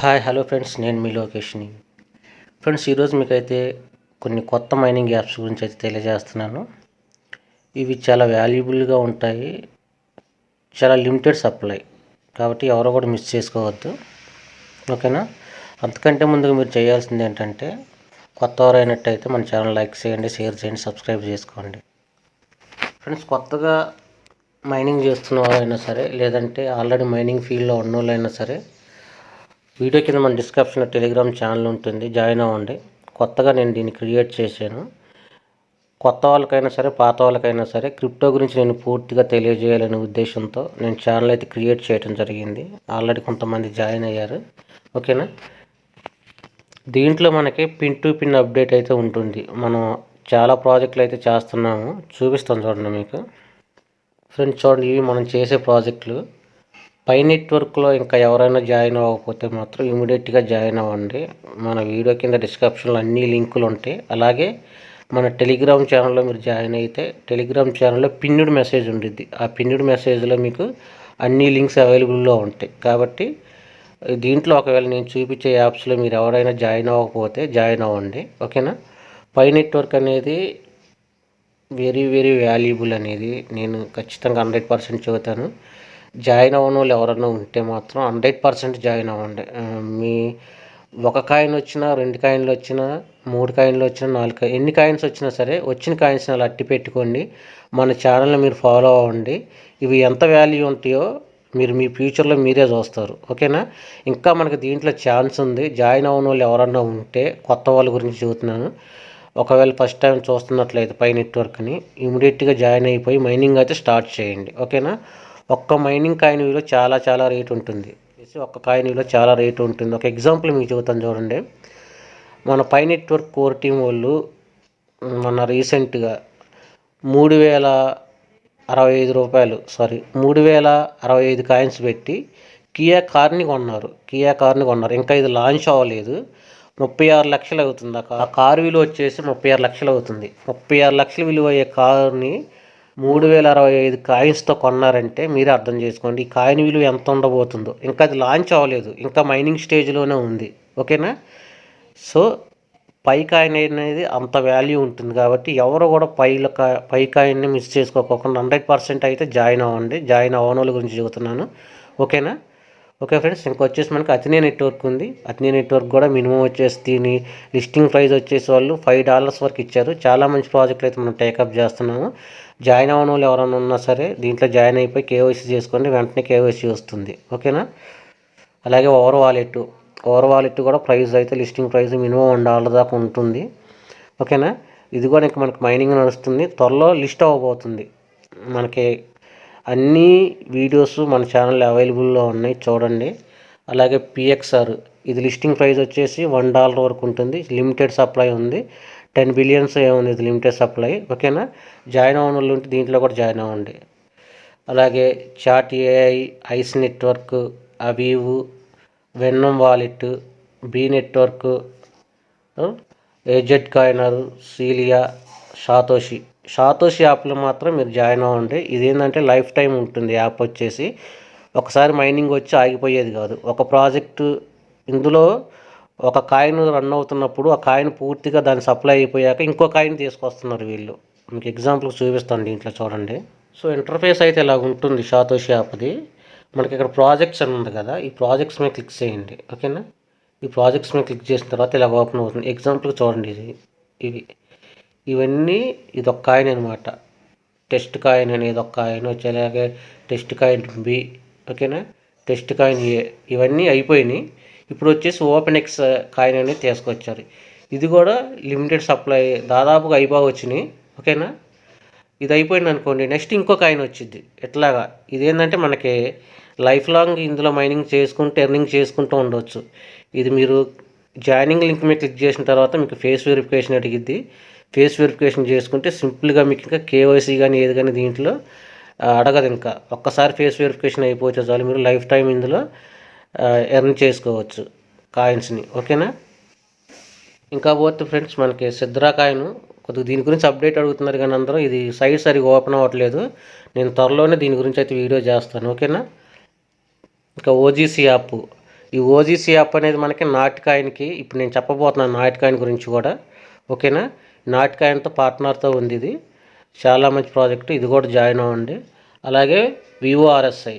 Hi hello friends, నేను మీ లోకేష్ని. Friends, ఈరోజు మీకైతే కొన్ని కొత్త మైనింగ్ యాప్స్ గురించి అయితే తెలియజేస్తున్నాను. ఇవి చాలా వాల్యుబుల్గా ఉంటాయి, చాలా లిమిటెడ్ సప్లై, కాబట్టి ఎవరో కూడా మిస్ చేసుకోవద్దు. ఓకేనా? అంతకంటే ముందుగా మీరు చేయాల్సింది ఏంటంటే, కొత్తవారు అయినట్టయితే మన ఛానల్ లైక్ చేయండి, షేర్ చేయండి, సబ్స్క్రైబ్ చేసుకోండి. ఫ్రెండ్స్, కొత్తగా మైనింగ్ చేస్తున్న వారైనా సరే, లేదంటే ఆల్రెడీ మైనింగ్ ఫీల్డ్లో ఉన్న వాళ్ళైనా సరే, వీడియో కింద మన డిస్క్రిప్షన్లో టెలిగ్రామ్ ఛానల్ ఉంటుంది, జాయిన్ అవ్వండి. కొత్తగా నేను దీన్ని క్రియేట్ చేశాను. కొత్త వాళ్ళకైనా సరే, పాత వాళ్ళకైనా సరే, క్రిప్టో గురించి నేను పూర్తిగా తెలియజేయాలనే ఉద్దేశంతో నేను ఛానల్ అయితే క్రియేట్ చేయడం జరిగింది. ఆల్రెడీ కొంతమంది జాయిన్ అయ్యారు. ఓకేనా? దీంట్లో మనకి పిన్ టు పిన్ అప్డేట్ అయితే ఉంటుంది. మనం చాలా ప్రాజెక్టులు అయితే చేస్తున్నాము, చూపిస్తాను చూడండి మీకు. ఫ్రెండ్స్ చూడండి, ఇవి మనం చేసే ప్రాజెక్టులు. పై నెట్వర్క్లో ఇంకా ఎవరైనా జాయిన్ అవ్వకపోతే మాత్రం ఇమీడియట్గా జాయిన్ అవ్వండి. మన వీడియో కింద డిస్క్రిప్షన్లో అన్ని లింకులు ఉంటాయి. అలాగే మన టెలిగ్రామ్ ఛానల్లో మీరు జాయిన్ అయితే టెలిగ్రామ్ ఛానల్లో పిన్నుడ్ మెసేజ్ ఉంటుంది. ఆ పిన్నుడ్ మెసేజ్లో మీకు అన్ని లింక్స్ అవైలబుల్లో ఉంటాయి. కాబట్టి దీంట్లో ఒకవేళ నేను చూపించే యాప్స్లో మీరు ఎవరైనా జాయిన్ అవ్వకపోతే జాయిన్ అవ్వండి. ఓకేనా? పై నెట్వర్క్ అనేది వెరీ వెరీ వాల్యుబుల్ అనేది నేను ఖచ్చితంగా 100% చెబుతాను. జాయిన్ అవ్వని వాళ్ళు ఎవరైనా ఉంటే మాత్రం 100% జాయిన్ అవ్వండి. మీ ఒక కాయిన్ వచ్చినా, 2 కాయిన్లు వచ్చినా, 3 కాయిన్లు వచ్చినా, 4 ఎన్ని కాయిన్స్ వచ్చినా సరే, వచ్చిన కాయిన్స్ అలా అట్టి పెట్టుకోండి. మన ఛానల్ని మీరు ఫాలో అవ్వండి. ఇవి ఎంత వాల్యూ ఉంటాయో మీరు మీ ఫ్యూచర్లో మీరే చూస్తారు. ఓకేనా? ఇంకా మనకి దీంట్లో ఛాన్స్ ఉంది. జాయిన్ అవ్వని వాళ్ళు ఎవరన్నా ఉంటే, కొత్త వాళ్ళ గురించి చెబుతున్నాను. ఒకవేళ ఫస్ట్ టైం చూస్తున్నట్లయితే పై నెట్వర్క్ని ఇమీడియట్గా జాయిన్ అయిపోయి మైనింగ్ అయితే స్టార్ట్ చేయండి. ఓకేనా? ఒక్క మైనింగ్ కాయిన్ విలువ చాలా రేట్ ఉంటుంది. ఒక్క కాయిన్ విలువ చాలా రేటు ఉంటుంది. ఒక ఎగ్జాంపుల్ మీకు చెబుతాను చూడండి. మన పై నెట్వర్క్ కోర్ టీం వాళ్ళు మన రీసెంట్గా 3,065 కాయిన్స్ పెట్టి కియా కార్ని కొన్నారు. ఇంకా ఇది లాంచ్ అవ్వలేదు. 36 లక్షలు అవుతుంది. ఆ కారు విలువ వచ్చేసి 36 లక్షలు అవుతుంది. 36 లక్షలు విలువ అయ్యే కారుని 3,065 కాయిన్స్తో కొన్నారంటే మీరే అర్థం చేసుకోండి ఈ కాయిన్ విలువ ఎంత ఉండబోతుందో. ఇంకా అది లాంచ్ అవ్వలేదు, ఇంకా మైనింగ్ స్టేజ్లోనే ఉంది. ఓకేనా? సో పై కాయిన్ అనేది అంత వాల్యూ ఉంటుంది. కాబట్టి ఎవరు కూడా పై కాయిన్ని మిస్ చేసుకోకుండా 100% అయితే జాయిన్ అవ్వండి. జాయిన్ అవ్వని వాళ్ళ గురించి చెబుతున్నాను. ఓకేనా? ఓకే ఫ్రెండ్స్, ఇంకొచ్చేసి మనకి అథినే నెట్వర్క్ ఉంది. అథినే నెట్వర్క్ కూడా మినిమం వచ్చేసి దీని లిస్టింగ్ ప్రైస్ వచ్చేసి వాళ్ళు $5 వరకు ఇచ్చారు. చాలా మంచి ప్రాజెక్టులు అయితే మనం టేకప్ చేస్తున్నాము. జాయిన్ అవ్వని వాళ్ళు ఎవరైనా ఉన్నా సరే దీంట్లో జాయిన్ అయిపోయి కేవైసీ చేసుకోండి, వెంటనే కేవైసీ వస్తుంది. ఓకేనా? అలాగే ఓవర్ వాలెట్ కూడా ప్రైస్ అయితే లిస్టింగ్ ప్రైస్ మినిమం $1 దాకా ఉంటుంది. ఓకేనా? ఇది కూడా ఇంకా మనకి మైనింగ్ నడుస్తుంది, త్వరలో లిస్ట్ అవ్వబోతుంది. మనకి అన్ని వీడియోస్ మన ఛానల్లో అవైలబుల్లో ఉన్నాయి, చూడండి. అలాగే PXR ఇది లిస్టింగ్ ప్రైస్ వచ్చేసి $1 వరకు ఉంటుంది. లిమిటెడ్ సప్లై ఉంది. 10 బిలియన్స్ ఏముంది, ఇది లిమిటెడ్ సప్లై. ఓకేనా? జాయిన్ అవ్వని వాళ్ళు ఉంటే దీంట్లో కూడా జాయిన్ అవ్వండి. అలాగే చాట్ AI, ఐస్ నెట్వర్క్, అవీవ్, వెన్నమ్ వాలెట్, బీ నెట్వర్క్, ఏజెడ్ కాయినర్, సీలియా, షాతోషి యాప్లో మాత్రం మీరు జాయిన్ అవ్వండి. ఇదేంటంటే లైఫ్ టైం ఉంటుంది. యాప్ వచ్చేసి ఒకసారి మైనింగ్ వచ్చి ఆగిపోయేది కాదు. ఒక ప్రాజెక్టు ఇందులో ఒక కాయిన్ రన్ అవుతున్నప్పుడు ఆ కాయిన్ పూర్తిగా దాని సప్లై అయిపోయాక ఇంకో కాయిన్ తీసుకొస్తున్నారు వీళ్ళు. మీకు ఎగ్జాంపుల్ చూపిస్తాను దీంట్లో, చూడండి. సో ఇంటర్ఫేస్ అయితే ఇలా ఉంటుంది షాతోషి యాప్ది. మనకి ఇక్కడ ప్రాజెక్ట్స్ అని ఉంది కదా, ఈ ప్రాజెక్ట్స్ మీద క్లిక్ చేయండి. ఓకేనా? ఈ ప్రాజెక్ట్స్ మీద క్లిక్ చేసిన తర్వాత ఇలా ఓపెన్ అవుతుంది. ఎగ్జాంపుల్ చూడండి, ఇవన్నీ ఇది ఒక కాయిన్ అనమాట. టెస్ట్ కాయిన్ అనేది ఒక కాయిన్ వచ్చి, అలాగే టెస్ట్ కాయిన్ బి, ఓకేనా, టెస్ట్ కాయిన్ ఏ, ఇవన్నీ అయిపోయినాయి. ఇప్పుడు వచ్చేసి ఓపెన్ఎక్స్ కాయిన్ అనేది తీసుకొచ్చారు. ఇది కూడా లిమిటెడ్ సప్లై, దాదాపుగా అయిపోవచ్చినాయి. ఓకేనా? ఇది అయిపోయింది అనుకోండి, నెక్స్ట్ ఇంకో కాయిన్ వచ్చింది. ఇట్లాగా ఇదేంటంటే మనకి లైఫ్ లాంగ్ ఇందులో మైనింగ్ చేసుకుంటూ ఎర్నింగ్ చేసుకుంటూ ఉండవచ్చు. ఇది మీరు జాయినింగ్ లింక్ మీద క్లిక్ చేసిన తర్వాత మీకు ఫేస్ వెరిఫికేషన్ అడిగిద్ది. ఫేస్ వెరిఫికేషన్ చేసుకుంటే సింపుల్గా మీకు ఇంకా కేవైసీ కానీ ఏది కానీ దీంట్లో అడగదు. ఇంకా ఒక్కసారి ఫేస్ వెరిఫికేషన్ అయిపోతే చాలు, మీరు లైఫ్ టైం ఇందులో ఎర్న్ చేసుకోవచ్చు కాయిన్స్ని. ఓకేనా? ఇంకా పోతే ఫ్రెండ్స్, మనకి సిద్రా కాయిన్ కొద్దిగా దీని గురించి అప్డేట్ అడుగుతున్నారు కానీ అందరూ ఇది సైట్ సరిగా ఓపెన్ అవ్వట్లేదు. నేను త్వరలోనే దీని గురించి అయితే వీడియో చేస్తాను. ఓకేనా? ఇంకా OGC యాప్, ఈ ఓజీసీ యాప్ అనేది మనకి నాట్ కాయిన్కి, ఇప్పుడు నేను చెప్పబోతున్నాను నాట్ కాయిన్ గురించి కూడా, ఓకేనా. నాట్ కాయిన్తో పార్ట్నర్తో ఉంది, ఇది చాలా మంచి ప్రాజెక్ట్, ఇది కూడా జాయిన్ అవ్వండి. అలాగే వివోఆర్ఎస్ఐ,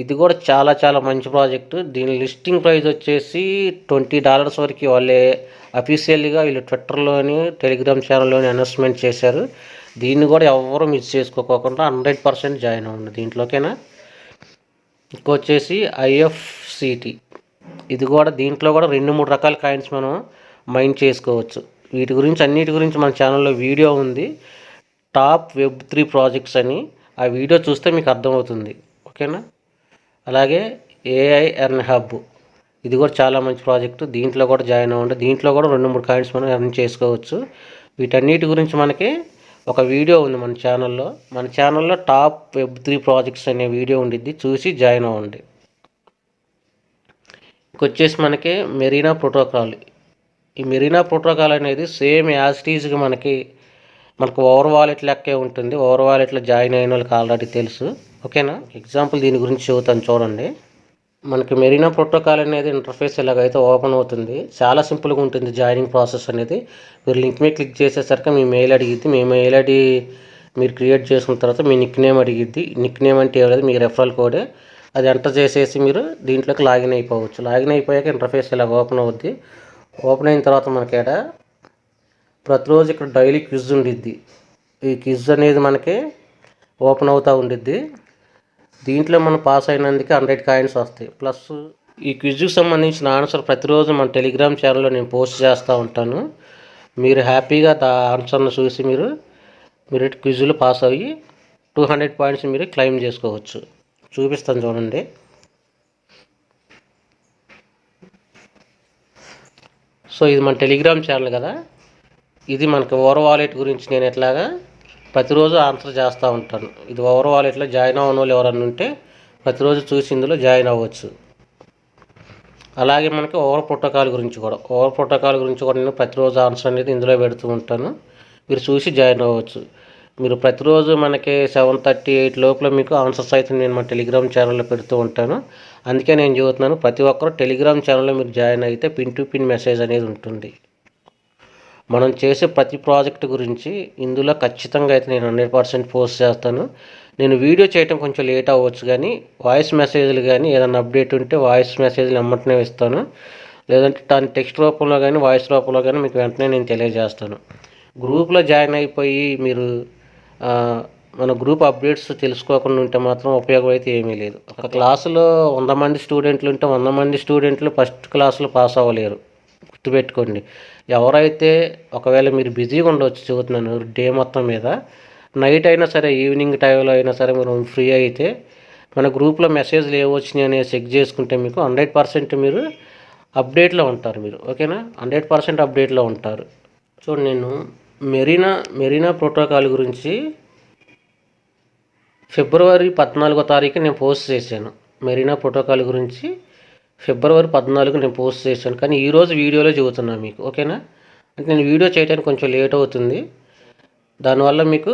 ఇది కూడా చాలా చాలా మంచి ప్రాజెక్టు. దీని లిస్టింగ్ ప్రైస్ వచ్చేసి $20 వరకు వాళ్ళే అఫీషియల్గా వీళ్ళు ట్విట్టర్లోని టెలిగ్రామ్ ఛానల్లోని అనౌన్స్మెంట్ చేశారు. దీన్ని కూడా ఎవరు మిస్ చేసుకోకుండా 100% జాయిన్ అవ్వండి దీంట్లో, ఓకేనా. ఇంకొచ్చేసి ఐఎఫ్సిటి, ఇది కూడా దీంట్లో కూడా 2-3 రకాల కాయిన్స్ మనం మైండ్ చేసుకోవచ్చు. వీటి గురించి అన్నిటి గురించి మన ఛానల్లో వీడియో ఉంది, టాప్ Web3 ప్రాజెక్ట్స్ అని. ఆ వీడియో చూస్తే మీకు అర్థమవుతుంది, ఓకేనా. అలాగే ఏఐ ఎర్న్ హబ్, ఇది కూడా చాలా మంచి ప్రాజెక్టు, దీంట్లో కూడా జాయిన్ అవ్వండి. దీంట్లో కూడా 2-3 కాయిన్స్ మనం ఎర్న్ చేసుకోవచ్చు. వీటన్నిటి గురించి మనకి ఒక వీడియో ఉంది మన ఛానల్లో టాప్ Web3 ప్రాజెక్ట్స్ అనే వీడియో ఉండిద్ది, చూసి జాయిన్ అవ్వండి. ఇంకొచ్చేసి మనకి మెరీనా ప్రోటోకాల్. ఈ మెరీనా ప్రోటోకాల్ అనేది సేమ్ యాజ్ ఇట్ ఈజ్గా మనకు ఓవర్ వాలెట్ లెక్కే ఉంటుంది. ఓవర్ వాలెట్లో జాయిన్ అయిన వాళ్ళకి ఆల్రెడీ తెలుసు, ఓకేనా. ఎగ్జాంపుల్ దీని గురించి చెబుతాను చూడండి. మనకి మెరీనా ప్రోటోకాల్ అనేది ఇంటర్ఫేస్ ఇలాగైతే ఓపెన్ అవుతుంది. చాలా సింపుల్గా ఉంటుంది జాయినింగ్ ప్రాసెస్ అనేది. మీరు లింక్ మీద క్లిక్ చేసేసరికి మీ మెయిల్ అడిగిద్ది. మీ మెయిల్ ఐడి మీరు క్రియేట్ చేసుకున్న తర్వాత మీ నిక్ నేమ్ అడిగిద్ది. నిక్ నేమ్ అంటే ఏది, మీ రెఫరల్ కోడే, అది ఎంటర్ చేసేసి మీరు దీంట్లోకి లాగిన్ అయిపోవచ్చు. లాగిన్ అయిపోయాక ఇంటర్ఫేస్ ఇలా ఓపెన్ అవుద్ది. ఓపెన్ అయిన తర్వాత మనకి ఇక్కడ ప్రతిరోజు ఇక్కడ డైలీ క్విజ్ ఉండిద్ది. ఈ క్విజ్ అనేది మనకి ఓపెన్ అవుతూ ఉండిద్ది. దీంట్లో మనం పాస్ అయినందుకు 100 కాయిన్స్ వస్తాయి. ప్లస్ ఈ క్విజ్కి సంబంధించిన ఆన్సర్ ప్రతిరోజు మన టెలిగ్రామ్ ఛానల్లో నేను పోస్ట్ చేస్తూ ఉంటాను. మీరు హ్యాపీగా ఆన్సర్ను చూసి మీరు క్విజ్లో పాస్ అయ్యి 200 పాయింట్స్ మీరు క్లెయిమ్ చేసుకోవచ్చు. చూపిస్తాను చూడండి. సో ఇది మన టెలిగ్రామ్ ఛానల్ కదా, ఇది మనకి ఓవర్ వాలెట్ గురించి నేను ఎట్లాగా ప్రతిరోజు ఆన్సర్ చేస్తూ ఉంటాను. ఇది ఓవర్ వాలెట్లో జాయిన్ అవ్వని వాళ్ళు ఎవరన్నా ఉంటే ప్రతిరోజు చూసి ఇందులో జాయిన్ అవ్వచ్చు. అలాగే మనకి ఓవర్ ప్రోటోకాల్ గురించి కూడా నేను ప్రతిరోజు ఆన్సర్ అనేది ఇందులో పెడుతూ ఉంటాను. మీరు చూసి జాయిన్ అవ్వచ్చు. మీరు ప్రతిరోజు మనకి 7:38 లోపల మీకు ఆన్సర్స్ అయితే నేను మా టెలిగ్రామ్ ఛానల్లో పెడుతూ ఉంటాను. అందుకే నేను చెబుతున్నాను, ప్రతి ఒక్కరు టెలిగ్రామ్ ఛానల్లో మీరు జాయిన్ అయితే పిన్ టు పిన్ మెసేజ్ అనేది ఉంటుంది. మనం చేసే ప్రతి ప్రాజెక్ట్ గురించి ఇందులో ఖచ్చితంగా అయితే నేను 100% పోస్ట్ చేస్తాను. నేను వీడియో చేయటం కొంచెం లేట్ అవ్వచ్చు, కానీ వాయిస్ మెసేజ్లు కానీ ఏదైనా అప్డేట్ ఉంటే వాయిస్ మెసేజ్లు వెంటనే ఇస్తాను. లేదంటే దాని టెక్స్ట్ రూపంలో కానీ వాయిస్ రూపంలో కానీ మీకు వెంటనే నేను తెలియజేస్తాను. గ్రూప్లో జాయిన్ అయిపోయి మీరు మన గ్రూప్ అప్డేట్స్ తెలుసుకోకుండా ఉంటే మాత్రం ఉపయోగం అయితే ఏమీ లేదు. ఒక క్లాసులో 100 మంది స్టూడెంట్లు ఉంటే 100 మంది స్టూడెంట్లు ఫస్ట్ క్లాసులో పాస్ అవ్వలేరు, గుర్తుపెట్టుకోండి. ఎవరైతే ఒకవేళ మీరు బిజీగా ఉండవచ్చు, చెబుతున్నాను డే మొత్తం మీద, నైట్ అయినా సరే ఈవినింగ్ టైంలో అయినా సరే మీరు ఫ్రీ అయితే మన గ్రూప్లో మెసేజ్లు ఏవచ్చినాయి అనేది చెక్ చేసుకుంటే మీకు 100% మీరు అప్డేట్లో ఉంటారు మీరు, ఓకేనా. 100% అప్డేట్లో ఉంటారు. చూడండి, నేను మెరీనా ప్రోటోకాల్ గురించి ఫిబ్రవరి 14వ తారీఖు నేను పోస్ట్ చేశాను. మెరీనా ప్రోటోకాల్ గురించి ఫిబ్రవరి 14 నేను పోస్ట్ చేశాను, కానీ ఈరోజు వీడియోలో చెబుతున్నాను మీకు, ఓకేనా. అంటే నేను వీడియో చేయడానికి కొంచెం లేట్ అవుతుంది, దానివల్ల మీకు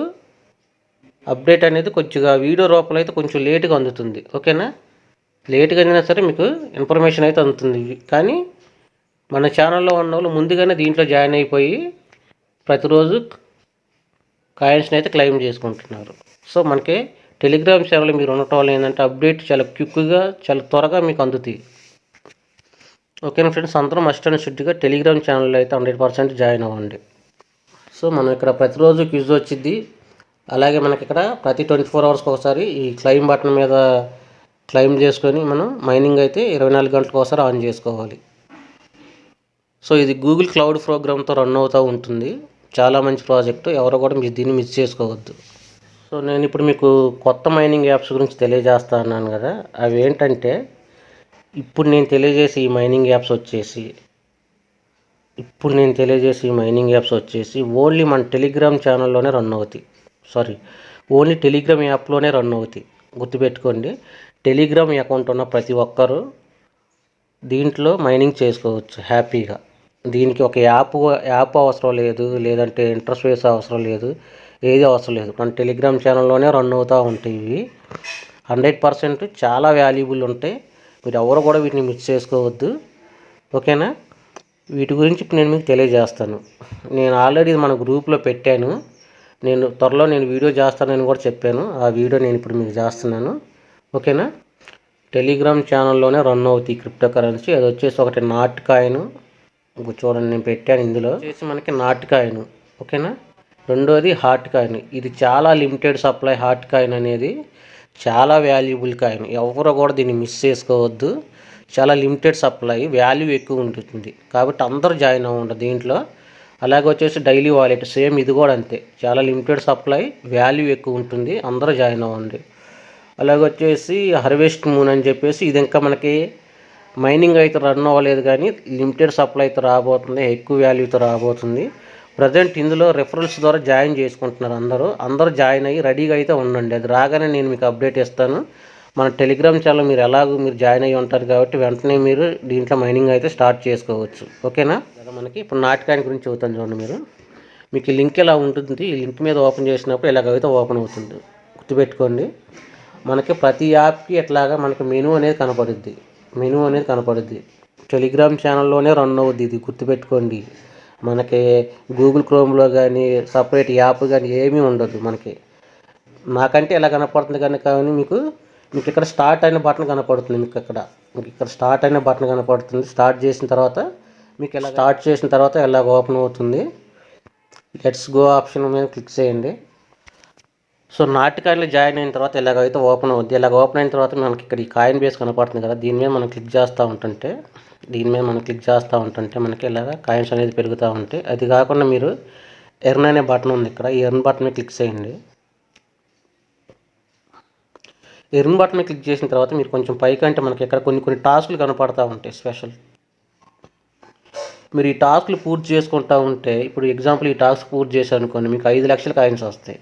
అప్డేట్ అనేది కొద్దిగా వీడియో రూపంలో అయితే కొంచెం లేట్గా అందుతుంది, ఓకేనా. లేట్గా అయినా సరే మీకు ఇన్ఫర్మేషన్ అయితే అందుతుంది. కానీ మన ఛానల్లో ఉన్న వాళ్ళు ముందుగానే దీంట్లో జాయిన్ అయిపోయి ప్రతిరోజు కాయిన్స్ని అయితే క్లెయిమ్ చేసుకుంటున్నారు. సో మనకి టెలిగ్రామ్ ఛానల్ మీరు ఉండటం వల్ల ఏంటంటే అప్డేట్ చాలా క్విక్గా చాలా త్వరగా మీకు అందుతాయి, ఓకేనా ఫ్రెండ్స్. అందరం మస్ట్ అండ్ షుడ్గా టెలిగ్రామ్ ఛానల్లో అయితే 100% జాయిన్ అవ్వండి. సో మనం ఇక్కడ ప్రతిరోజు క్విజ్ వచ్చింది. అలాగే మనకి ఇక్కడ ప్రతి 24 అవర్స్కి ఒకసారి ఈ క్లెయిమ్ బటన్ మీద క్లెయిమ్ చేసుకొని మనం మైనింగ్ అయితే 24 గంటలకు ఒకసారి ఆన్ చేసుకోవాలి. సో ఇది గూగుల్ క్లౌడ్ ప్రోగ్రామ్తో రన్ అవుతూ ఉంటుంది. చాలా మంచి ప్రాజెక్టు, ఎవరు కూడా మీరు దీన్ని మిస్ చేసుకోవద్దు. సో నేను ఇప్పుడు మీకు కొత్త మైనింగ్ యాప్స్ గురించి తెలియజేస్తా అన్నాను కదా, అవి ఏంటంటే ఇప్పుడు నేను తెలియజేసి ఈ మైనింగ్ యాప్స్ వచ్చేసి ఓన్లీ మన టెలిగ్రామ్ ఛానల్లోనే రన్ అవుతాయి. ఓన్లీ టెలిగ్రామ్ యాప్లోనే రన్ అవుతాయి, గుర్తుపెట్టుకోండి. టెలిగ్రామ్ అకౌంట్ ఉన్న ప్రతి ఒక్కరూ దీంట్లో మైనింగ్ చేసుకోవచ్చు హ్యాపీగా. దీనికి ఒక యాప్ అవసరం లేదు, లేదంటే ఇంటర్ఫేస్ అవసరం లేదు, ఏది అవసరం లేదు. మన టెలిగ్రామ్ ఛానల్లోనే రన్ అవుతూ ఉంటాయి. ఇవి 100% చాలా వాల్యుబుల్ ఉంటాయి. మీరు ఎవరు కూడా వీటిని మిస్ చేసుకోవద్దు, ఓకేనా. వీటి గురించి ఇప్పుడు నేను మీకు తెలియజేస్తాను. నేను ఆల్రెడీ మన గ్రూప్లో పెట్టాను. నేను త్వరలో వీడియో చేస్తానని కూడా చెప్పాను. ఆ వీడియో నేను ఇప్పుడు మీకు చేస్తున్నాను, ఓకేనా. టెలిగ్రామ్ ఛానల్లోనే రన్ అవుతాయి క్రిప్టో కరెన్సీ. అది వచ్చేసి ఒకటి నాట్ కాయిన్, చూడండి నేను పెట్టాను. ఇందులో వచ్చేసి మనకి నాట్ కాయిన్, ఓకేనా. రెండోది హాట్ కాయిన్. ఇది చాలా లిమిటెడ్ సప్లై. హాట్ కాయిన్ అనేది చాలా వాల్యుబుల్ కాయిన్. ఎవరు కూడా దీన్ని మిస్ చేసుకోవద్దు. చాలా లిమిటెడ్ సప్లై, వాల్యూ ఎక్కువ ఉంటుంది కాబట్టి అందరూ జాయిన్ అవ్వండి దీంట్లో. అలాగే వచ్చేసి డైలీ వాలెట్ సేమ్, ఇది కూడా అంతే. చాలా లిమిటెడ్ సప్లై, వాల్యూ ఎక్కువ ఉంటుంది, అందరూ జాయిన్ అవ్వండి. అలాగే వచ్చేసి హార్వెస్ట్ మూన్ అని చెప్పేసి ఇది ఇంకా మనకి మైనింగ్ అయితే రన్ అవ్వలేదు కానీ లిమిటెడ్ సప్లై అయితే రాబోతుంది, ఎక్కువ వాల్యూతో రాబోతుంది. ప్రజెంట్ ఇందులో రెఫరల్స్ ద్వారా జాయిన్ చేసుకుంటున్నారు అందరూ జాయిన్ అయ్యి రెడీగా అయితే ఉండండి. అది రాగానే నేను మీకు అప్డేట్ ఇస్తాను. మన టెలిగ్రామ్ ఛానల్ మీరు జాయిన్ అయ్యి ఉంటారు కాబట్టి వెంటనే మీరు దీంట్లో మైనింగ్ అయితే స్టార్ట్ చేసుకోవచ్చు, ఓకేనా. మనకి ఇప్పుడు నాట్ కాయిన్ గురించి చెబుతాను చూడండి. మీకు ఈ లింక్ ఇలా ఉంటుంది. ఈ లింక్ మీద ఓపెన్ చేసినప్పుడు ఇలాగైతే ఓపెన్ అవుతుంది. గుర్తుపెట్టుకోండి, మనకి ప్రతి యాప్కి ఎట్లాగా మనకి మెనూ అనేది కనపడుద్ది. టెలిగ్రామ్ ఛానల్లోనే రన్ అవుద్ది ఇది, గుర్తుపెట్టుకోండి. మనకి గూగుల్ క్రోమ్లో కానీ సపరేట్ యాప్ కానీ ఏమీ ఉండదు మనకి. నాకంటే ఎలా కనపడుతుంది కానీ మీకు ఇక్కడ స్టార్ట్ అయిన బటన్ కనపడుతుంది. మీకు ఇక్కడ స్టార్ట్ అయిన బటన్ కనపడుతుంది. స్టార్ట్ చేసిన తర్వాత ఎలా ఓపెన్ అవుతుంది. లెట్స్ గో ఆప్షన్ మీద క్లిక్ చేయండి. సో నాట్ కాయిన్లో జాయిన్ అయిన తర్వాత ఇలాగైతే ఓపెన్ అవుద్ది. ఓపెన్ అయిన తర్వాత మనకి ఇక్కడ ఈ కాయిన్ బేస్ కనపడుతుంది కదా, దీని మీద మనం క్లిక్ చేస్తూ ఉంటుంటే మనకి ఇలాగ కాయిన్స్ అనేది పెరుగుతూ ఉంటాయి. అది కాకుండా మీరు ఎర్న్ అనే బటన్ ఉంది ఇక్కడ, ఈ ఎర్న్ బటన్ మీద క్లిక్ చేయండి. ఎర్న్ బటన్ క్లిక్ చేసిన తర్వాత మీరు కొంచెం పైకంటే మనకి ఇక్కడ కొన్ని టాస్కులు కనపడతా ఉంటాయి స్పెషల్. మీరు ఈ టాస్కులు పూర్తి చేసుకుంటూ ఉంటే, ఇప్పుడు ఎగ్జాంపుల్ ఈ టాస్క్ పూర్తి చేశారు అనుకోండి, మీకు 5 లక్షల కాయిన్స్ వస్తాయి.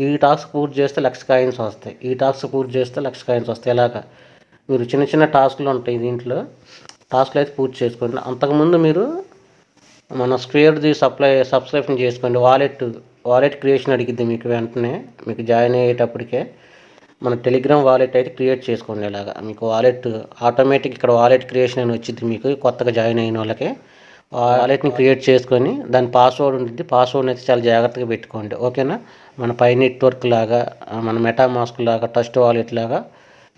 ఈ టాస్క్ పూర్తి చేస్తే 1,00,000 కాయిన్స్ వస్తాయి. ఈ టాస్క్ పూర్తి చేస్తే 1,00,000 కాయిన్స్ వస్తాయి. ఇలాగా మీరు చిన్న టాస్కులు ఉంటాయి దీంట్లో. టాస్కులు అయితే పూర్తి చేసుకోండి. అంతకుముందు మీరు మన స్క్వేర్ది సబ్స్క్రిప్షన్ చేసుకోండి. వాలెట్ క్రియేషన్ అడిగిద్ది మీకు. వెంటనే మీకు జాయిన్ అయ్యేటప్పటికే మన టెలిగ్రామ్ వాలెట్ అయితే క్రియేట్ చేసుకోండి. ఇలాగా మీకు ఆటోమేటిక్ ఇక్కడ వాలెట్ క్రియేషన్ అని వచ్చింది మీకు. కొత్తగా జాయిన్ అయిన వాళ్ళకి వాలెట్ని క్రియేట్ చేసుకొని దాని పాస్వర్డ్ ఉంటుంది. పాస్వర్డ్ని అయితే చాలా జాగ్రత్తగా పెట్టుకోండి, ఓకేనా. మన పై నెట్వర్క్ లాగా, మన మెటామాస్క్ లాగా, ట్రస్ట్ వాలెట్ లాగా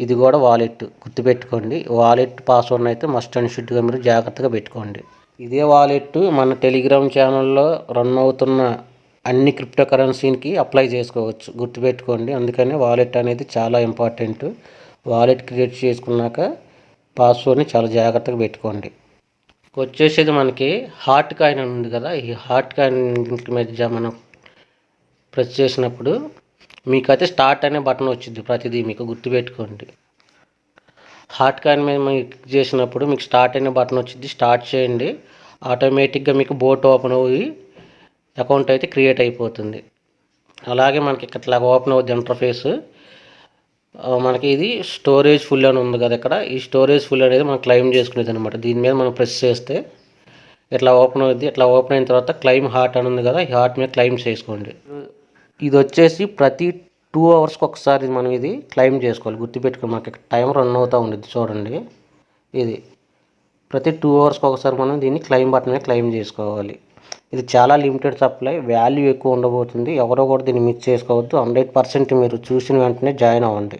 ఇది కూడా వాలెట్, గుర్తుపెట్టుకోండి. వాలెట్ పాస్వర్డ్ని అయితే మస్ట్ అండ్ షుడ్గా మీరు జాగ్రత్తగా పెట్టుకోండి. ఇదే వాలెట్ మన టెలిగ్రామ్ ఛానల్లో రన్ అవుతున్న అన్ని క్రిప్టో కరెన్సీకి అప్లై చేసుకోవచ్చు, గుర్తుపెట్టుకోండి. అందుకని వాలెట్ అనేది చాలా ఇంపార్టెంట్. వాలెట్ క్రియేట్ చేసుకున్నాక పాస్వర్డ్ని చాలా జాగ్రత్తగా పెట్టుకోండి. వచ్చేసేది మనకి హాట్ కాయిన్ అని ఉంది కదా, ఈ హాట్ కాయిన్ మీద మనం ప్రెస్ చేసినప్పుడు మీకైతే స్టార్ట్ అనే బటన్ వచ్చింది ప్రతిదీ మీకు, గుర్తుపెట్టుకోండి. హాట్ కాయిన్ మీద మీరు క్లిక్ చేసినప్పుడు మీకు స్టార్ట్ అనే బటన్ వచ్చింది. స్టార్ట్ చేయండి. ఆటోమేటిక్గా మీకు బోట్ ఓపెన్ అయ్యి అకౌంట్ అయితే క్రియేట్ అయిపోతుంది. అలాగే మనకి ఇట్లాగా ఓపెన్ అవుద్ది ఇంటర్ఫేస్. మనకి ఇది స్టోరేజ్ ఫుల్ అని ఉంది కదా ఇక్కడ, ఈ స్టోరేజ్ ఫుల్ అనేది మనం క్లెయిమ్ చేసుకునేది అనమాట. దీని మీద మనం ప్రెస్ చేస్తే ఇట్లా ఓపెన్ అవుద్ది. ఇట్లా ఓపెన్ అయిన తర్వాత క్లెయిమ్ హార్ట్ అని ఉంది కదా, ఈ హార్ట్ మీద క్లెయిమ్ చేసుకోండి. ఇది వచ్చేసి ప్రతి 2 అవర్స్కి ఒకసారి మనం ఇది క్లెయిమ్ చేసుకోవాలి, గుర్తుపెట్టుకోండి. మనకి టైం రన్ అవుతూ ఉండేది చూడండి. ఇది ప్రతి 2 అవర్స్కి ఒకసారి మనం దీన్ని క్లెయిమ్ బటన్ మీద క్లెయిమ్ చేసుకోవాలి. ఇది చాలా లిమిటెడ్ సప్లై, వాల్యూ ఎక్కువ ఉండబోతుంది. ఎవరో కూడా దీన్ని మిస్ చేసుకోవద్దు. 100% మీరు చూసిన వెంటనే జాయిన్ అవ్వండి.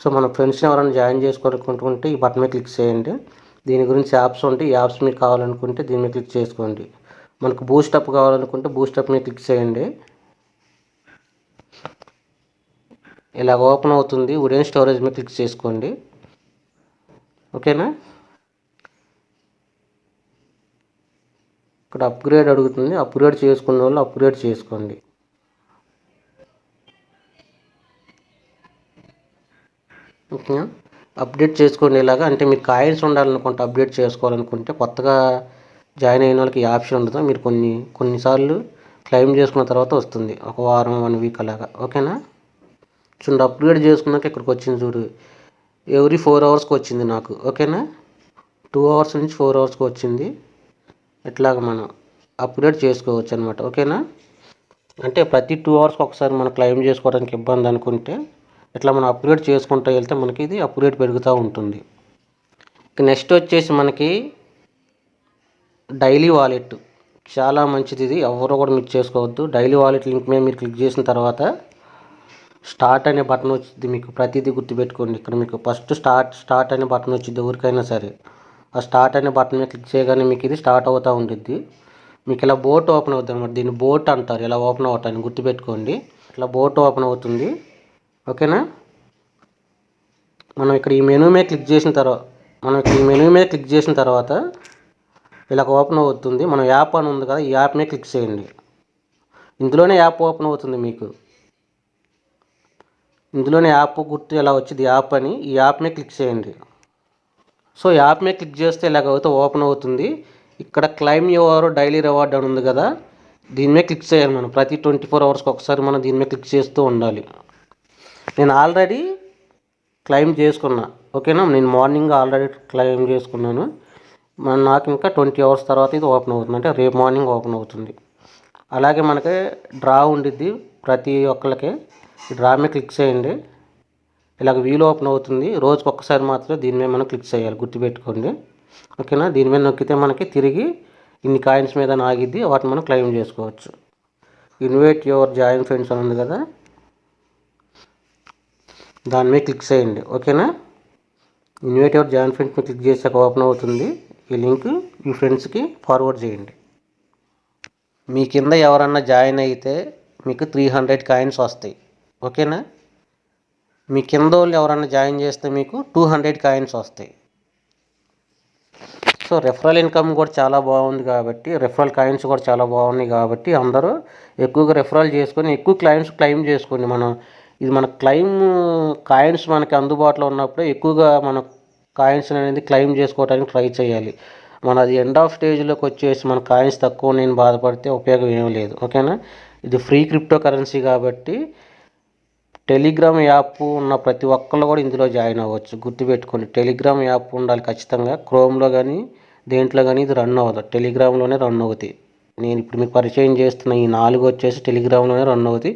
సో మన ఫ్రెండ్స్ని ఎవరైనా జాయిన్ చేసుకోవాలనుకుంటుంటే ఈ బటన్ మీద క్లిక్ చేయండి. దీని గురించి యాప్స్ ఉంటాయి. ఈ యాప్స్ మీకు కావాలనుకుంటే దీని మీద క్లిక్ చేసుకోండి. మనకు బూస్టప్ కావాలనుకుంటే బూస్టప్ మీద క్లిక్ చేయండి. ఇలా ఓపెన్ అవుతుంది. ఉడెన్ స్టోరేజ్ మీద క్లిక్ చేసుకోండి, ఓకేనా. ఇక్కడ అప్గ్రేడ్ అడుగుతుంది. అప్గ్రేడ్ చేసుకున్న వాళ్ళు అప్గ్రేడ్ చేసుకోండి. ఓకే, అప్డేట్ చేసుకోండి. ఇలాగా అంటే మీరు కాయిన్స్ ఉండాలనుకుంటే అప్డేట్ చేసుకోవాలనుకుంటే కొత్తగా జాయిన్ అయిన వాళ్ళకి ఈ ఆప్షన్ ఉండదు. మీరు కొన్నిసార్లు క్లెయిమ్ చేసుకున్న తర్వాత వస్తుంది, ఒక వారం 1 వీక్ అలాగా, ఓకేనా. చూడండి అప్గ్రేడ్ చేసుకున్నాక ఇక్కడికి వచ్చింది చూడు, ఎవ్రీ 4 అవర్స్కి వచ్చింది నాకు, ఓకేనా. 2 అవర్స్ నుంచి 4 అవర్స్కి వచ్చింది. ఇట్లాగ మనం అప్గ్రేడ్ చేసుకోవచ్చు అనమాట, ఓకేనా. అంటే ప్రతి 2 అవర్స్కి ఒకసారి మనం క్లెయిమ్ చేసుకోవడానికి ఇబ్బంది అనుకుంటే ఇట్లా మనం అప్గ్రేడ్ చేసుకుంటూ వెళ్తే మనకి ఇది అప్గ్రేడ్ పెరుగుతూ ఉంటుంది. నెక్స్ట్ వచ్చేసి మనకి డైలీ వాలెట్ చాలా మంచిది. ఇది ఎవరు కూడా మిస్ చేసుకోవద్దు. డైలీ వాలెట్ లింక్ మీద మీరు క్లిక్ చేసిన తర్వాత స్టార్ట్ అనే బటన్ వచ్చింది. మీకు ప్రతిదీ గుర్తుపెట్టుకోండి. ఇక్కడ మీకు ఫస్ట్ స్టార్ట్ అనే బటన్ వచ్చింది. ఎవరికైనా సరే ఆ స్టార్ట్ అనే బటన్ మీద క్లిక్ చేయగానే మీకు ఇది స్టార్ట్ అవుతూ ఉంటుంది. మీకు ఇలా బోట్ ఓపెన్ అవుతుంది అనమాట. దీన్ని బోట్ అంటారు. ఇలా ఓపెన్ అవుతాయని గుర్తుపెట్టుకోండి. ఇట్లా బోట్ ఓపెన్ అవుతుంది. ఓకేనా. మనం ఇక్కడ ఈ మెనూ మీద క్లిక్ చేసిన తర్వాత ఇలా ఓపెన్ అవుతుంది. మనం యాప్ అని ఉంది కదా, ఈ యాప్ మీద క్లిక్ చేయండి. ఇందులోనే యాప్ ఓపెన్ అవుతుంది. మీకు ఇందులోనే యాప్ గుర్తు ఎలా వచ్చింది యాప్ అని, ఈ యాప్ మీద క్లిక్ చేయండి. సో యాప్ మీద క్లిక్ చేస్తే ఇలాగైతే ఓపెన్ అవుతుంది. ఇక్కడ క్లైమ్ యువర్ డైలీ రివార్డ్ అని ఉంది కదా, దీని మీద క్లిక్ చేయాలి. మనం ప్రతి 24 అవర్స్కి ఒకసారి మనం దీని మీద క్లిక్ చేస్తూ ఉండాలి. నేను ఆల్రెడీ క్లెయిమ్ చేసుకున్నా. ఓకేనా. నేను మార్నింగ్ ఆల్రెడీ క్లెయిమ్ చేసుకున్నాను. నాకు ఇంకా 20 అవర్స్ తర్వాత ఇది ఓపెన్ అవుతుంది. అంటే రేపు మార్నింగ్ ఓపెన్ అవుతుంది. అలాగే మనకి డ్రా ఉండిద్ది ప్రతి ఒక్కరికి. ఈ డ్రా మీద క్లిక్ చేయండి. ఇలాగ వీల్ ఓపెన్ అవుతుంది. రోజుకి ఒక్కసారి మాత్రమే దీని మీద మనం క్లిక్ చేయాలి. గుర్తుపెట్టుకోండి. ఓకేనా. దీని మీద నొక్కితే మనకి తిరిగి ఇన్ని కాయిన్స్ మీద ఆగిద్ది. వాటిని మనం క్లెయిమ్ చేసుకోవచ్చు. ఇన్వైట్ యువర్ జాయిన్ ఫ్రెండ్స్ అని ఉంది కదా, దాని మీద క్లిక్ చేయండి. ఓకేనా. ఇన్వైట్ యువర్ జాయిన్ ఫ్రెండ్స్ మీద క్లిక్ చేసాక ఓపెన్ అవుతుంది. ఈ లింక్ మీ ఫ్రెండ్స్కి ఫార్వర్డ్ చేయండి. మీ కింద ఎవరన్నా జాయిన్ అయితే మీకు 300 కాయిన్స్ వస్తాయి. ఓకేనా. మీ కింద వాళ్ళు ఎవరన్నా జాయిన్ చేస్తే మీకు 200 కాయిన్స్ వస్తాయి. సో రెఫరల్ ఇన్కమ్ కూడా చాలా బాగుంది కాబట్టి, రెఫరల్ కాయిన్స్ కూడా చాలా బాగున్నాయి కాబట్టి అందరూ ఎక్కువగా రెఫరల్ చేసుకొని ఎక్కువ క్లయింట్స్ క్లెయిమ్ చేసుకోండి. మన క్లెయిమ్ కాయిన్స్ మనకి అందుబాటులో ఉన్నప్పుడే ఎక్కువగా మన కాయిన్స్ అనేది క్లెయిమ్ చేసుకోవడానికి ట్రై చేయాలి. అది ఎండ్ ఆఫ్ స్టేజ్లోకి వచ్చేసి మన కాయిన్స్ తక్కువ నేను బాధపడితే ఉపయోగం ఏమీ లేదు. ఓకేనా. ఇది ఫ్రీ క్రిప్టో కరెన్సీ కాబట్టి టెలిగ్రామ్ యాప్ ఉన్న ప్రతి ఒక్కళ్ళు కూడా ఇందులో జాయిన్ అవ్వచ్చు. గుర్తుపెట్టుకోండి. టెలిగ్రామ్ యాప్ ఉండాలి ఖచ్చితంగా. క్రోమ్లో కానీ దేంట్లో కానీ ఇది రన్ అవ్వదు. టెలిగ్రామ్లోనే రన్ అవుతాయి. నేను ఇప్పుడు మీకు పరిచయం చేస్తున్న ఈ 4 వచ్చేసి టెలిగ్రామ్లోనే రన్ అవుతాయి.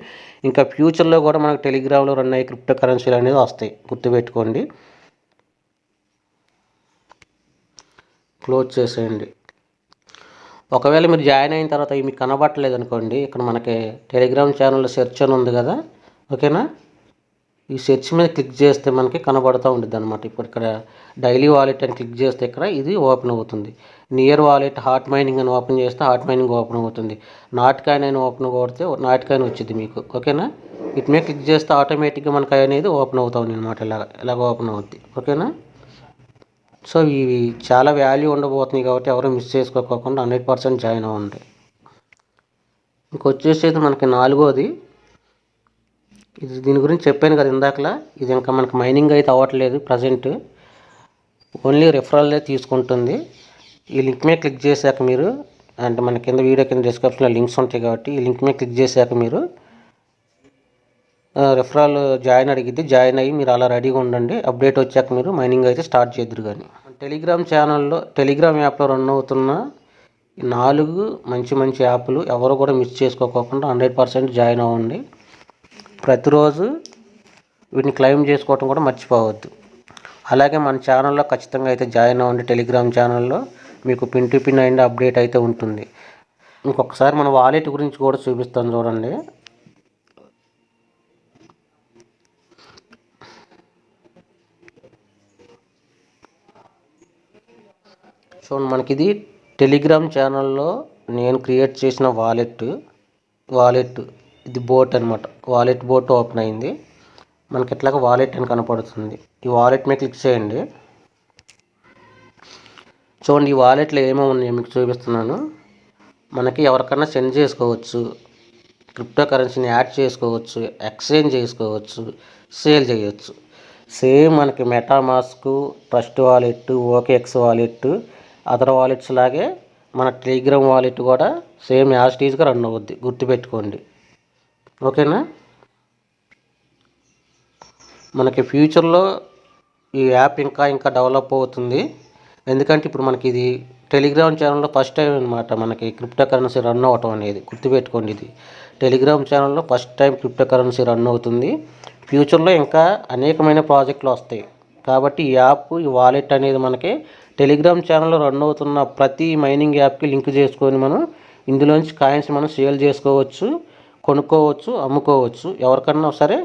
ఇంకా ఫ్యూచర్లో కూడా మనకు టెలిగ్రామ్లో రన్ అయ్యే క్రిప్టో కరెన్సీలు అనేది వస్తాయి. గుర్తుపెట్టుకోండి. క్లోజ్ చేసేయండి. ఒకవేళ మీరు జాయిన్ అయిన తర్వాత ఇవి మీకు కనబట్టలేదు అనుకోండి, ఇక్కడ మనకి టెలిగ్రామ్ ఛానల్లో సెర్చ్ అని ఉంది కదా. ఓకేనా. ఈ సెర్చ్ మీద క్లిక్ చేస్తే మనకి కనబడుతూ ఉంటుంది అనమాట. ఇప్పుడు ఇక్కడ డైలీ వాలెట్ అని క్లిక్ చేస్తే ఇక్కడ ఇది ఓపెన్ అవుతుంది. నియర్ వాలెట్ హాట్ మైనింగ్ అని ఓపెన్ చేస్తే హాట్ మైనింగ్ ఓపెన్ అవుతుంది. నాట్ కాయిన్ అని ఓపెన్ కొడితే నాట్ కాయిన్ వచ్చింది మీకు. ఓకేనా. వీటి మీద క్లిక్ చేస్తే ఆటోమేటిక్గా మనకి అనేది ఓపెన్ అవుతుంది అనమాట. ఇలాగ ఓపెన్ అవుద్ది. ఓకేనా. సో ఇవి చాలా వాల్యూ ఉండబోతున్నాయి కాబట్టి ఎవరు మిస్ చేసుకోకుండా 100% జాయిన్ అవ్వండి. ఇంకొచ్చేసి మనకి 4వది, ఇది దీని గురించి చెప్పాను కదా ఇందాకలా. ఇది ఇంకా మనకి మైనింగ్ అయితే అవ్వట్లేదు ప్రజెంట్. ఓన్లీ రెఫరల్లే తీసుకుంటుంది. ఈ లింక్ మీద క్లిక్ చేశాక మీరు, అంటే మన కింద వీడియో కింద డిస్క్రిప్షన్లో లింక్స్ ఉంటాయి కాబట్టి ఈ లింక్ మీద క్లిక్ చేశాక మీరు రెఫరల్ జాయిన్ అడిగిద్ది. జాయిన్ అయ్యి మీరు అలా రెడీగా ఉండండి. అప్డేట్ వచ్చాక మీరు మైనింగ్ అయితే స్టార్ట్ చేద్దరు. కానీ టెలిగ్రామ్ యాప్లో రన్ అవుతున్న 4 మంచి యాప్లు ఎవరు కూడా మిస్ చేసుకోకుండా 100% జాయిన్ అవ్వండి. ప్రతిరోజు వీటిని క్లెయిమ్ చేసుకోవటం కూడా మర్చిపోవద్దు. అలాగే మన ఛానల్లో ఖచ్చితంగా అయితే జాయిన్ అవ్వండి. టెలిగ్రామ్ ఛానల్లో మీకు పిన్ టు పిన్ అయిన అప్డేట్ అయితే ఉంటుంది. ఇంకొకసారి మన వాలెట్ గురించి కూడా చూపిస్తాను చూడండి. చూడండి, మనకి ఇది టెలిగ్రామ్ ఛానల్లో నేను క్రియేట్ చేసిన వాలెట్ ఇది బోట్ అనమాట. వాలెట్ బోట్ ఓపెన్ అయింది. మనకి ఎట్లాగా వాలెట్ అని కనపడుతుంది. ఈ వాలెట్ మీద క్లిక్ చేయండి. చూడండి, ఈ వాలెట్లో ఏమేమి ఉన్నాయో మీకు చూపిస్తున్నాను. మనకి ఎవరికన్నా సెండ్ చేసుకోవచ్చు, క్రిప్టో కరెన్సీని యాడ్ చేసుకోవచ్చు, ఎక్స్చేంజ్ చేసుకోవచ్చు, సేల్ చేయవచ్చు. సేమ్ మనకి MetaMask, trust wallet, OKX wallet, other wallets లాగే మన టెలిగ్రామ్ వాలెట్ కూడా సేమ్ యాజ్ టీజ్గా రన్ అవుద్ది. గుర్తుపెట్టుకోండి. ఓకేనా. మనకి ఫ్యూచర్లో ఈ యాప్ ఇంకా డెవలప్ అవుతుంది. ఎందుకంటే ఇప్పుడు మనకి ఇది టెలిగ్రామ్ ఛానల్లో ఫస్ట్ టైం అనమాట మనకి క్రిప్టో కరెన్సీ రన్ అవ్వటం అనేది. గుర్తుపెట్టుకోండి, ఇది టెలిగ్రామ్ ఛానల్లో first time crypto currency run అవుతుంది. ఫ్యూచర్లో ఇంకా అనేకమైన ప్రాజెక్టులు వస్తాయి. కాబట్టి ఈ యాప్, ఈ వాలెట్ అనేది మనకి టెలిగ్రామ్ ఛానల్లో రన్ అవుతున్న ప్రతి మైనింగ్ యాప్కి లింక్ చేసుకొని మనం ఇందులోంచి కాయిన్స్ మనం సేల్ చేసుకోవచ్చు, కొనుక్కోవచ్చు, అమ్ముకోవచ్చు. ఎవరికన్నా సరే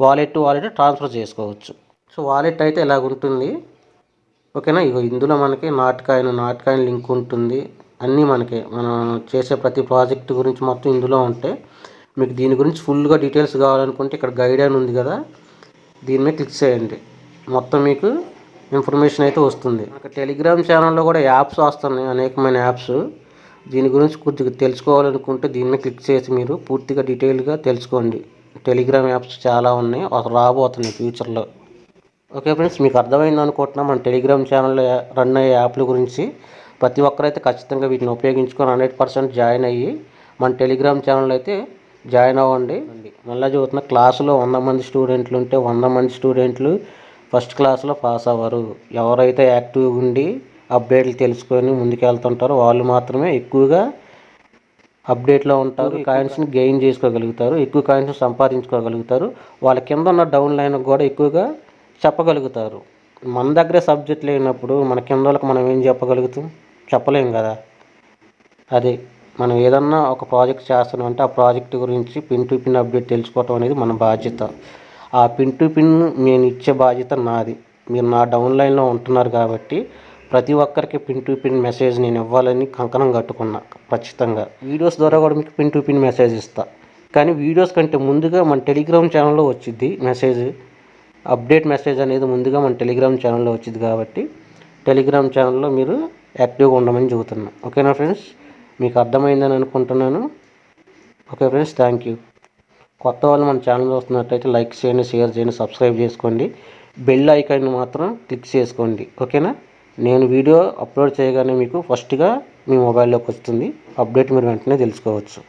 వాలెట్ ట్రాన్స్ఫర్ చేసుకోవచ్చు. సో వాలెట్ అయితే ఇలాగ ఉంటుంది, ఓకేనా. ఇగో ఇందులో మనకి నాట్ కాయిన్ లింక్ ఉంటుంది. అన్నీ మనకి మనం చేసే ప్రతి ప్రాజెక్ట్ గురించి మొత్తం ఇందులో ఉంటాయి. మీకు దీని గురించి ఫుల్గా డీటెయిల్స్ కావాలనుకుంటే ఇక్కడ గైడ్ అని ఉంది కదా, దీని మీద క్లిక్ చేయండి. మొత్తం మీకు ఇన్ఫర్మేషన్ అయితే వస్తుంది. మనకి టెలిగ్రామ్ ఛానల్లో కూడా యాప్స్ వస్తున్నాయి, అనేకమైన యాప్స్. దీని గురించి కొద్దిగా తెలుసుకోవాలనుకుంటే దీని మీద క్లిక్ చేసి మీరు పూర్తిగా డీటెయిల్గా తెలుసుకోండి. టెలిగ్రామ్ యాప్స్ చాలా ఉన్నాయి, రాబోతున్నాయి ఫ్యూచర్లో. ఓకే ఫ్రెండ్స్, మీకు అర్థమైంది అనుకుంటున్నా మన టెలిగ్రామ్ ఛానల్లో రన్ అయ్యే యాప్ల గురించి. ప్రతి ఒక్కరైతే ఖచ్చితంగా వీటిని ఉపయోగించుకొని 100% జాయిన్ అయ్యి మన టెలిగ్రామ్ ఛానల్ అయితే జాయిన్ అవ్వండి. మళ్ళీ చదువుతున్న క్లాసులో 100 మంది స్టూడెంట్లు ఉంటే 100 మంది స్టూడెంట్లు ఫస్ట్ క్లాస్లో పాస్ అవ్వరు. ఎవరైతే యాక్టివ్గా ఉండి అప్డేట్లు తెలుసుకొని ముందుకెళ్తుంటారో వాళ్ళు మాత్రమే ఎక్కువగా అప్డేట్లో ఉంటారు. కాయిన్స్ని గెయిన్ చేసుకోగలుగుతారు, ఎక్కువ కాయిన్స్ సంపాదించుకోగలుగుతారు. వాళ్ళ కింద ఉన్న డౌన్ లైన్కి కూడా ఎక్కువగా చెప్పగలుగుతారు. మన దగ్గరే సబ్జెక్ట్ లేనప్పుడు మన కింద వాళ్ళకి మనం ఏం చెప్పగలుగుతాం? చెప్పలేం కదా. అది మనం ఏదన్నా ఒక ప్రాజెక్ట్ చేస్తున్నామంటే ఆ ప్రాజెక్ట్ గురించి పిన్ టు పిన్ అప్డేట్ తెలుసుకోవటం అనేది మన బాధ్యత. ఆ పిన్ టు పిన్ నేను ఇచ్చే బాధ్యత నాది. మీరు నా డౌన్ లైన్లో ఉంటున్నారు కాబట్టి ప్రతి ఒక్కరికి పిన్ టు పిన్ మెసేజ్ నేను ఇవ్వాలని కంకణం కట్టుకున్నా. ఖచ్చితంగా వీడియోస్ ద్వారా కూడా మీకు పిన్ టు పిన్ మెసేజ్ ఇస్తా. కానీ వీడియోస్ కంటే ముందుగా మన టెలిగ్రామ్ ఛానల్లో వచ్చింది మెసేజ్, అప్డేట్ మెసేజ్ అనేది ముందుగా మన టెలిగ్రామ్ ఛానల్లో వచ్చింది. కాబట్టి టెలిగ్రామ్ ఛానల్లో మీరు యాక్టివ్గా ఉండమని చెబుతున్నా. ఓకేనా ఫ్రెండ్స్, మీకు అర్థమైందని అనుకుంటున్నాను. Okay friends, thank you. కొత్త వాళ్ళు మన ఛానల్ వస్తున్నట్టయితే లైక్ చేయండి, షేర్ చేయండి, సబ్స్క్రైబ్ చేసుకోండి. బెల్ ఐకాన్ మాత్రం క్లిక్ చేసుకోండి, ఓకేనా. నేను వీడియో అప్లోడ్ చేయగానే మీకు ఫస్ట్గా మీ మొబైల్లోకి వస్తుంది. అప్డేట్ మీరు వెంటనే తెలుసుకోవచ్చు.